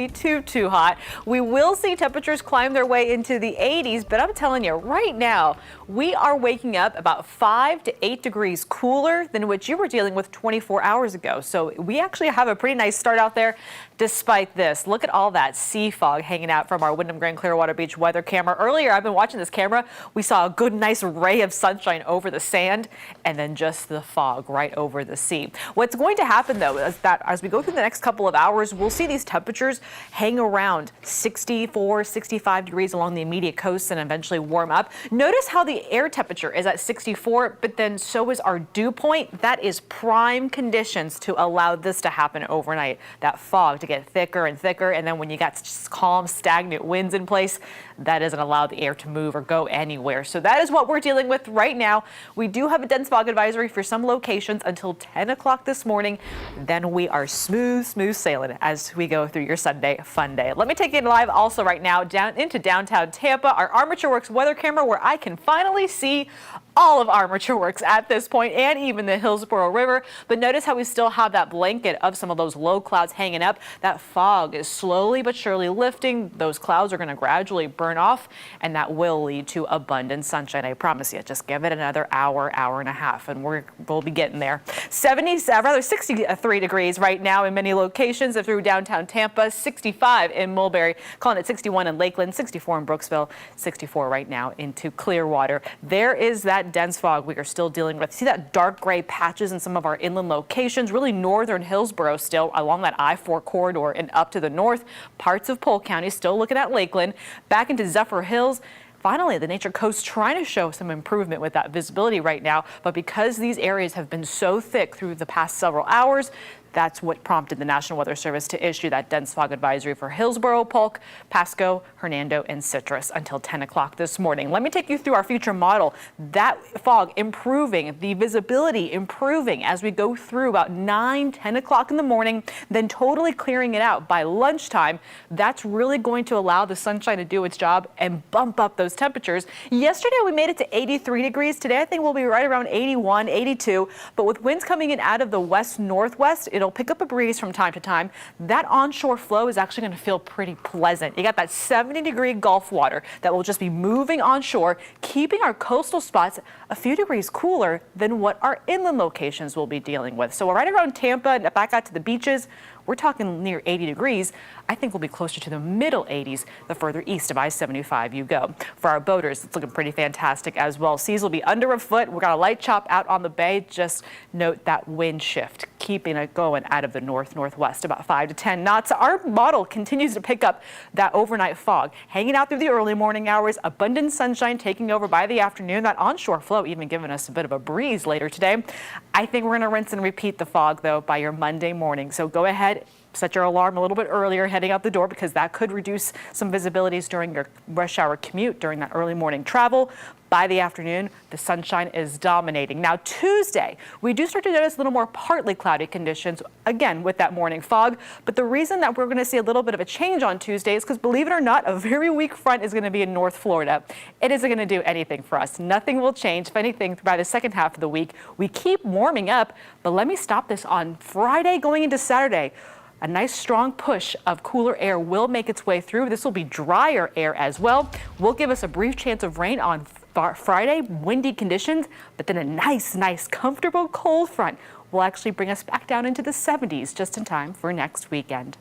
Too hot. We will see temperatures climb their way into the 80s, but I'm telling you right now, we are waking up about 5 to 8 degrees cooler than what you were dealing with 24 hours ago. So we actually have a pretty nice start out there despite this. Look at all that sea fog hanging out from our Wyndham Grand Clearwater Beach weather camera. Earlier, I've been watching this camera. We saw a good, nice ray of sunshine over the sand and then just the fog right over the sea. What's going to happen, though, is that as we go through the next couple of hours, we'll see these temperatures hang around 64, 65 degrees along the immediate coast and eventually warm up. Notice how the air temperature is at 64, but then so is our dew point. That is prime conditions to allow this to happen overnight. That fog to get thicker and thicker, and then when you got just calm, stagnant winds in place, that doesn't allow the air to move or go anywhere. So that is what we're dealing with right now. We do have a dense fog advisory for some locations until 10 o'clock this morning. Then we are smooth sailing as we go through your Sunday fun day. Let me take you live also right now down into downtown Tampa, our Armature Works weather camera, where I can finally see all of Armature Works at this point and even the Hillsborough River. But notice how we still have that blanket of some of those low clouds hanging up. That fog is slowly but surely lifting. Those clouds are going to gradually burn off, and that will lead to abundant sunshine. I promise you. Just give it another hour and a half, and we'll be getting there. 63 degrees right now in many locations through downtown Tampa, 65 in Mulberry, calling it 61 in Lakeland, 64 in Brooksville, 64 right now into Clearwater. There is that dense fog we are still dealing with. See that dark gray patches in some of our inland locations, really northern Hillsborough still along that I-4 corridor and up to the north. Parts of Polk County still looking at Lakeland, back into Zephyr Hills. Finally, the Nature Coast trying to show some improvement with that visibility right now. But because these areas have been so thick through the past several hours, that's what prompted the National Weather Service to issue that dense fog advisory for Hillsborough, Polk, Pasco, Hernando, and Citrus until 10 o'clock this morning. Let me take you through our future model. That fog improving, the visibility improving as we go through about 10 o'clock in the morning, then totally clearing it out by lunchtime. That's really going to allow the sunshine to do its job and bump up those temperatures. Yesterday, we made it to 83 degrees. Today, I think we'll be right around 81, 82. But with winds coming in out of the west-northwest, it'll pick up a breeze from time to time. That onshore flow is actually going to feel pretty pleasant. You got that 70-degree Gulf water that will just be moving onshore, keeping our coastal spots a few degrees cooler than what our inland locations will be dealing with. So we're right around Tampa and back out to the beaches. We're talking near 80 degrees. I think we'll be closer to the middle 80s the further east of I-75 you go. For our boaters, it's looking pretty fantastic as well. Seas will be under a foot. We've got a light chop out on the bay. Just note that wind shift, keeping it going out of the north-northwest, about 5 to 10 knots. Our model continues to pick up that overnight fog, hanging out through the early morning hours, abundant sunshine taking over by the afternoon, that onshore flow even giving us a bit of a breeze later today. I think we're going to rinse and repeat the fog, though, by your Monday morning. So go ahead, set your alarm a little bit earlier heading out the door, because that could reduce some visibilities during your rush hour commute during that early morning travel. By the afternoon, the sunshine is dominating. Now, Tuesday, we do start to notice a little more partly cloudy conditions, again, with that morning fog. But the reason that we're going to see a little bit of a change on Tuesday is because, believe it or not, a very weak front is going to be in North Florida. It isn't going to do anything for us. Nothing will change. If anything, by the second half of the week, we keep warming up. But let me stop this on Friday going into Saturday. A nice strong push of cooler air will make its way through. This will be drier air as well. Will give us a brief chance of rain on Friday, windy conditions, but then a nice, comfortable cold front will actually bring us back down into the 70s just in time for next weekend.